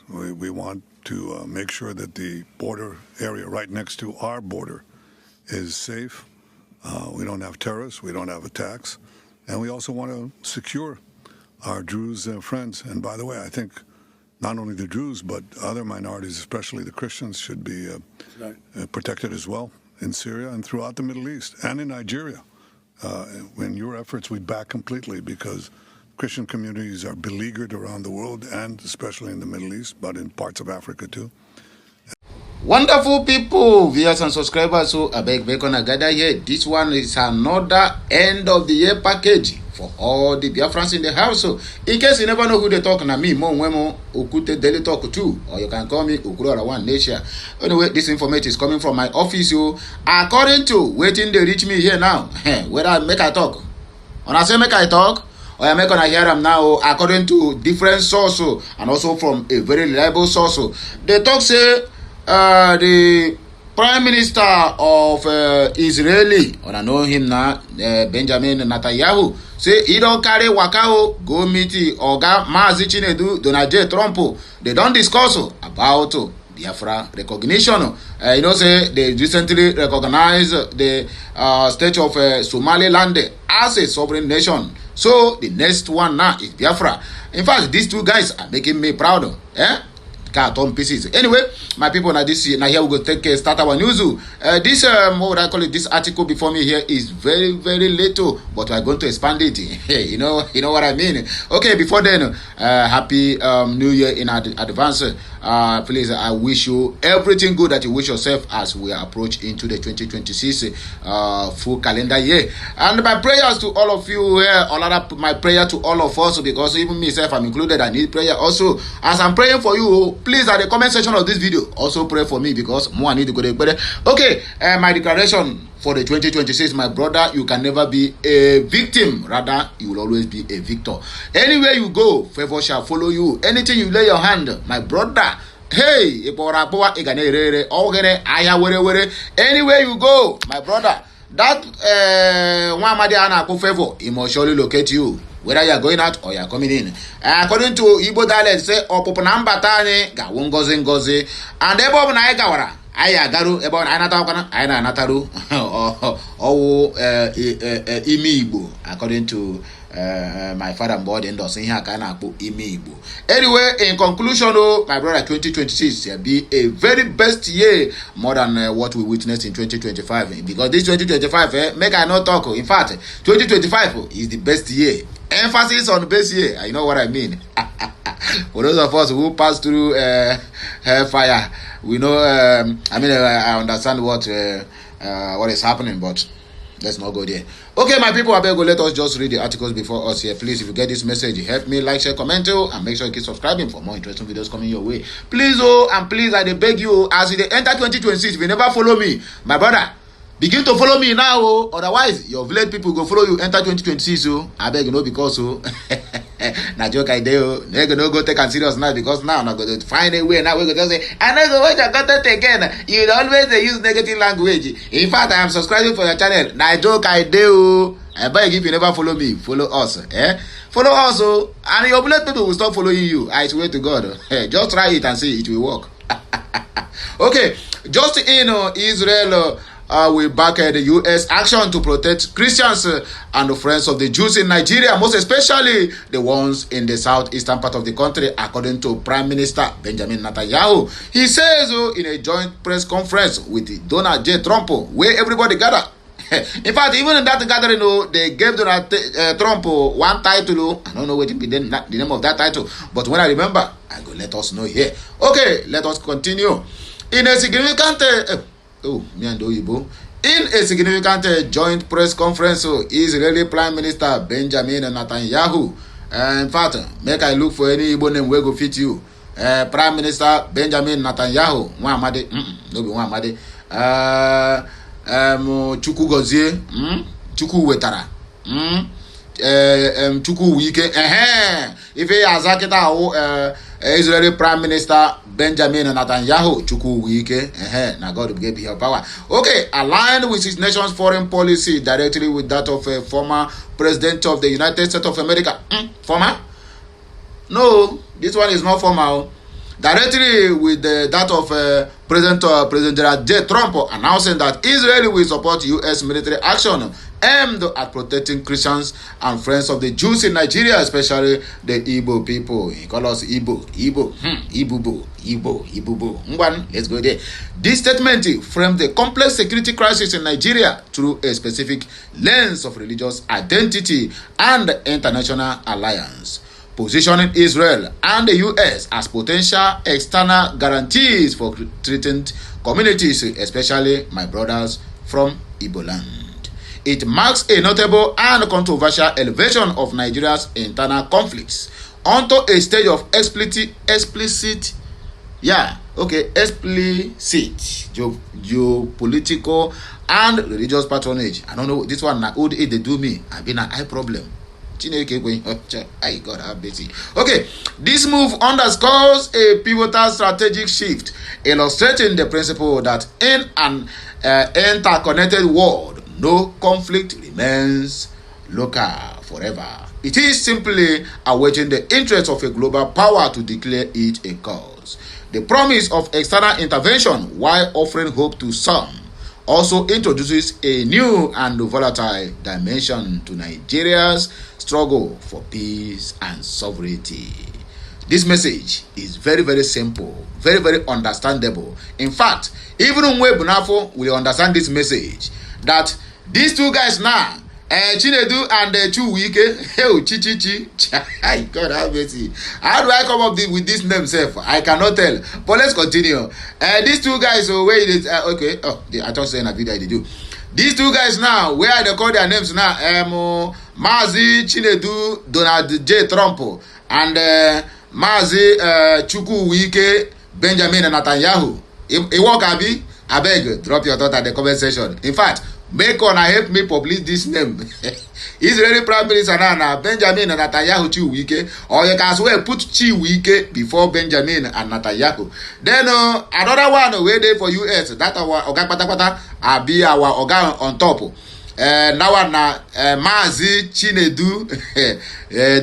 We want to make sure that the border area right next to our border is safe. We don't have terrorists, we don't have attacks, and we also want to secure our Druze friends. And by the way, I think not only the Druze, but other minorities, especially the Christians, should be protected as well in Syria and throughout the Middle East and in Nigeria. In your efforts, we back completely, because Christian communities are beleaguered around the world, and especially in the Middle East, but in parts of Africa too. Wonderful people, viewers and subscribers. So I beg on a gather here. This one is another end of the year package for all the Biafrans in the house. So in case you never know who they talk, na me, Mo Nwemo Okute Daily Talk 2, or you can call me Ukurora One Nation. Anyway, this information is coming from my office. So according to waiting they reach me here now, whether I make I talk, when I say make I talk, or I make on I hear them now, according to different sources and also from a very reliable source. They talk say the Prime Minister of Israeli, and I know him now, Benjamin Netanyahu, say he don't carry Wakao go meet Oga Mazi Chinedu, Donald J. Trump. They don't discuss about Biafra recognition. You know, say they recently recognized the state of Somaliland as a sovereign nation. So the next one now is Biafra. In fact, these two guys are making me proud. On pieces. Anyway, my people, now here we go start our news. This what would I call it? This article before me here is very, very little, but we're going to expand it. you know what I mean. Okay, before then, happy New Year in advance. Please, I wish you everything good that you wish yourself as we approach into the 2026 full calendar year. And my prayers to all of you here, my prayer to all of us, because even myself, I'm included. I need prayer also. As I'm praying for you, please, at the comment section of this video, also pray for me, because more I need to go there. Okay, my declaration for the 2026, my brother, you can never be a victim. Rather, you will always be a victor. Anywhere you go, favor shall follow you. Anything you lay your hand, my brother, hey, anywhere you go, my brother, that one favor, it must surely locate you, whether you are going out or you are coming in. According to Igbo dialect, say opopunamba tani ga ngozi, and ebo na igawara aya garu ebo na anata aya na anataru imi Igbo, according to my father and board endorse here kana akpo imi Igbo. Anyway, in conclusion, my brother, 2026 will be a very best year, more than what we witnessed in 2025, because this 2025 make I not talk. In fact, 2025 is the best year. Emphasis on best year. You know what I mean. For those of us who pass through hellfire, we know. I understand what is happening, but let's not go there. Okay, my people, I beg you, let us just read the articles before us here. Please, if you get this message, help me like, share, comment, and make sure you keep subscribing for more interesting videos coming your way. Please, and please, I beg you, as you enter 2026, if you never follow me, my brother, begin to follow me now. Otherwise, your village people go follow you enter 2026. I beg you, because na joke I do. They go go take and serious now, because now I'm not going to find a way. Now we're going to say, I know the way you got it again. You always use negative language. In fact, I am subscribing for your channel. Na joke I do. I beg if you never follow me, follow us. Follow us, and your village people will stop following you. I swear to God. Just try it and see it will work. Okay, just in Israel. We back the U.S. action to protect Christians and the friends of the Jews in Nigeria, most especially the ones in the southeastern part of the country, according to Prime Minister Benjamin Netanyahu. He says in a joint press conference with Donald J. Trump, where everybody gathered. In fact, even in that gathering, they gave Donald Trump one title. I don't know what be the name of that title, but when I remember, I go let us know here. Okay, let us continue. In a significant in a significant joint press conference, Israeli Prime Minister Benjamin Netanyahu. In fact, make I look for any Igbo name where go fit you. Prime Minister Benjamin Netanyahu. Muhammad, no be Muhammad. Chukwu Gozie, Chukwu Wetara. Chukwu Wike. If he has Israeli Prime Minister Benjamin Netanyahu, Chukwu Wike, now God will give him power. Okay, aligned with his nation's foreign policy directly with that of a former president of the United States of America. Former? No, this one is not formal. directly with that of President Donald J. Trump announcing that Israel will support U.S. military action aimed at protecting Christians and friends of the Jews in Nigeria, especially the Igbo people. He call us Igbo. Let's go there. This statement framed a complex security crisis in Nigeria through a specific lens of religious identity and international alliance, positioning Israel and the U.S. as potential external guarantees for threatened communities, especially my brothers from Igbo land. It marks a notable and controversial elevation of Nigeria's internal conflicts onto a stage of explicit geopolitical and religious patronage. I don't know, this one na old age they do me. I've been an eye problem. I God have mercy. Okay, this move underscores a pivotal strategic shift, illustrating the principle that in an interconnected world, no conflict remains local forever. It is simply awaiting the interest of a global power to declare it a cause. The promise of external intervention, while offering hope to some, also introduces a new and volatile dimension to Nigeria's struggle for peace and sovereignty. This message is very, very simple, very, very understandable. In fact, even Umwe Bunafo will understand this message, that these two guys now, Chinedu and Chichichi, God have mercy. How do I come up with this name, self? I cannot tell. But let's continue. These two guys, okay. Oh, I thought saying a video they do. These two guys now, where they call their names now? Mazi, Chinedu, Donald J. Trump, and Mazi, Chukwuwike, Benjamin and Netanyahu. Iwokabi, I beg, drop your thought at the comment section. In fact, make on help me publish this name. Israeli Prime Minister now, Benjamin and Netanyahu Chiwike, or you can as well put Chiwike before Benjamin and Netanyahu. Then another one waiting for US, that our Oga Patapata, be our Oga on top. Now na Mazi Chinedu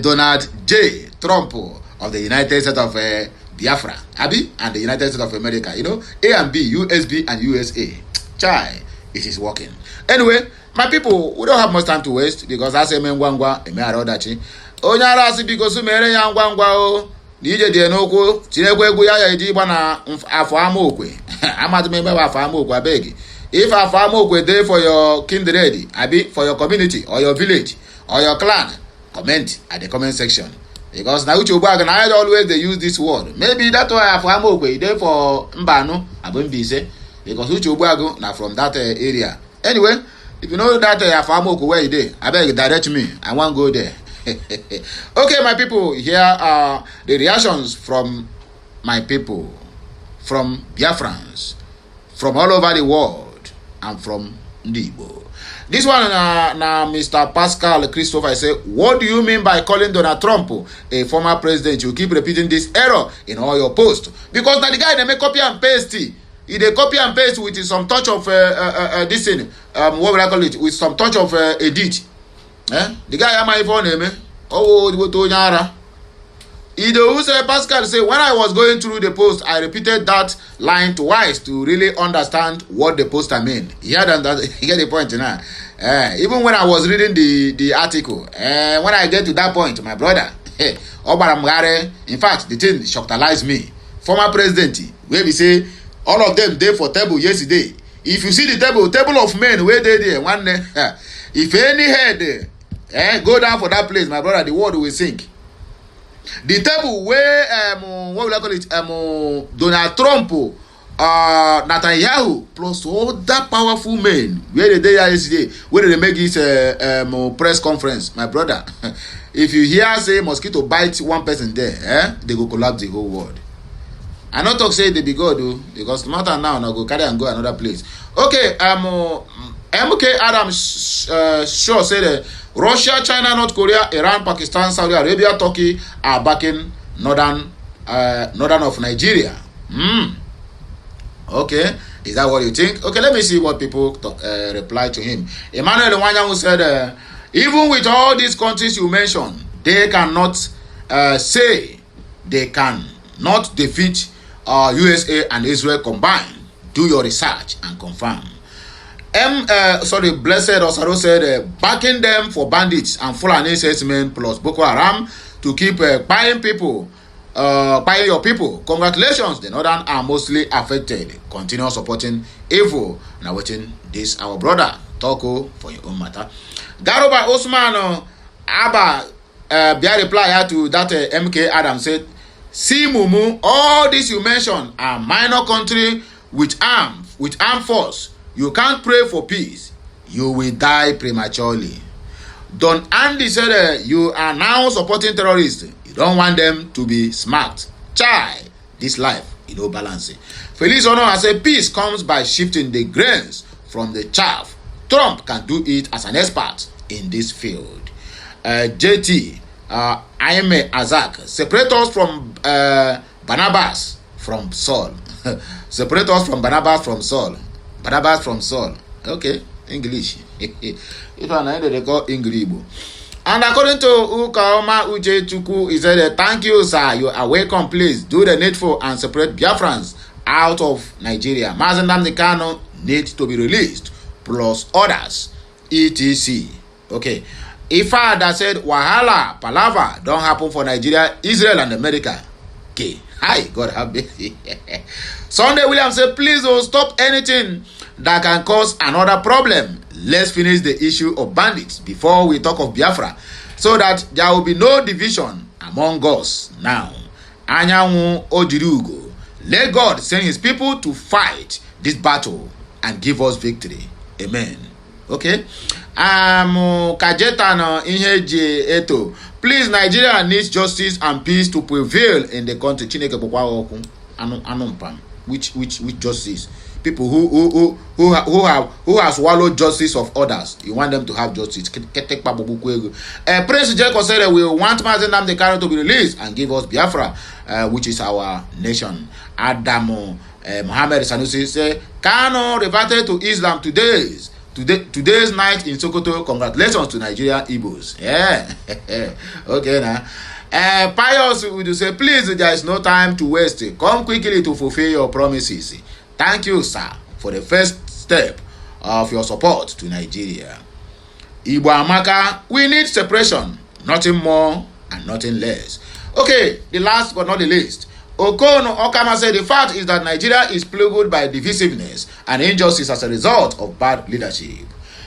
Donald J. Trump of the United States of Biafra, Abi, and the United States of America. You know, A and B, USB and USA. Chai, it is working. Anyway, my people, we don't have much time to waste because I say Mengwangwa, Emearodachi. Onyara asi because mere ya ngwangwa o. Nije die n'okwu, tinekwe egwu ya eji gba na afọ amokwe. Amadu member afọ amokwe abeg. If afọ amokwe dey for your kindred, abi for your community or your village or your clan, comment at the comment section. Because na uche Ogbuagu na I always they use this word. Maybe that's why afọ amokwe dey for Mbano, Abunbise. Because uche Ogbuagu na from that area. Anyway, if you know that Afamoko where you dey, I beg direct me. I want go there. Okay, my people, here are the reactions from my people, from Biafrans, from all over the world, and from Ndibo. This one, Mr. Pascal Christopher say, what do you mean by calling Donald Trump a former president? You keep repeating this error in all your posts. Because now the guy, they make copy and paste. He dey copy and paste with some touch of this thing. What will I call it? With some touch of edit. The guy am my phone name. Oh, the Nyara. Pascal say, when I was going through the post, I repeated that line twice to really understand what the poster mean. You get the point now. Even when I was reading the article, when I get to that point, my brother, in fact, the thing shocked me. Former president, where we say, all of them dey for table yesterday. If you see the table of men where they there, one if any head go down for that place, my brother, the world will sink. The table where what will I call it? Donald Trump, Netanyahu, plus all that powerful men where they there yesterday, where they make this press conference, my brother. If you hear say mosquito bite one person there, they go collapse the whole world. I not talk say they be God though, because matter now go carry and go another place. Okay, MK Adams sure say that Russia, China, North Korea, Iran, Pakistan, Saudi Arabia, Turkey are backing northern of Nigeria. Okay, is that what you think? Okay, let me see what people reply to him. Emmanuel Wanyamu said, even with all these countries you mentioned, they cannot say they can not defeat USA and Israel combined. Do your research and confirm. Blessed Osaro said, backing them for bandits and Fulani men plus Boko Haram to keep buying people, buying your people. Congratulations, the Northern are mostly affected. Continue supporting evil. Now waiting this our brother Toko for your own matter. Garoba Osman Abba Bia reply to that MK Adam said, see Mumu, all this you mentioned are minor country with armed force. You can't pray for peace. You will die prematurely. Don Andy said you are now supporting terrorists. You don't want them to be smart. Chai, this life, balance. Felice Ono has said peace comes by shifting the grains from the chaff. Trump can do it as an expert in this field. JT, Aime Azak, separate us from Barnabas from Saul. Separate us from Barnabas from Saul. Barnabas from Saul. Okay, English. If I know they call English. And according to Ukaoma Uche Chuku, he said, thank you, sir. You are welcome. Please do the needful and separate Biafrans out of Nigeria. Mazi Nnamdi Kanu need to be released, plus others, etc. Okay. Ifa that said, Wahala, Palava, don't happen for Nigeria, Israel, and America. Okay. Hi, God have mercy. Sunday Williams said, please don't stop anything that can cause another problem. Let's finish the issue of bandits before we talk of Biafra, so that there will be no division among us now. Anyanwu Odirugo, let God send his people to fight this battle and give us victory. Amen. Okay. Kajetano Inheje Eto. Please, Nigeria needs justice and peace to prevail in the country. Chineke bokwa oku anumpam. Which justice? People who have swallowed justice of others. You want them to have justice. Prince Jacob said we want Mazi Nnamdi Kanu to be released and give us Biafra, which is our nation. Adamu Muhammad Sanusi said Kanu reverted to Islam today's night in Sokoto. Congratulations to Nigeria Igbos. Yeah. Okay now. Pius would say, please, there is no time to waste. Come quickly to fulfill your promises. Thank you, sir, for the first step of your support to Nigeria. Igbo Amaka, we need separation, nothing more and nothing less. Okay, the last but not the least. Okono Okama said the fact is that Nigeria is plagued by divisiveness and injustice as a result of bad leadership.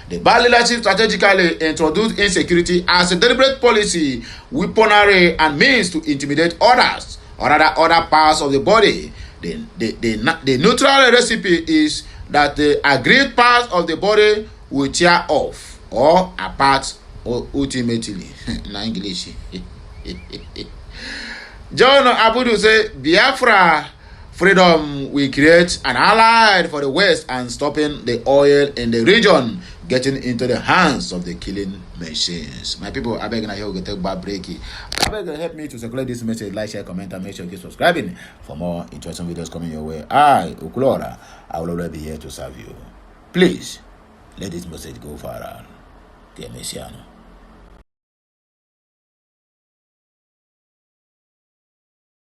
The bad leadership strategically introduced insecurity as a deliberate policy, weaponry, and means to intimidate others or other parts of the body. The neutral recipe is that the agreed parts of the body will tear off or apart ultimately. In English. John Abudu said, Biafra freedom will create an ally for the West and stopping the oil in the region getting into the hands of the killing machines. My people, I beg and I hear we take back breaky. I beg you help me to circulate this message, like, share, comment, and make sure you keep subscribing for more interesting videos coming your way. I will always be here to serve you. Please, let this message go viral. Que Messiano.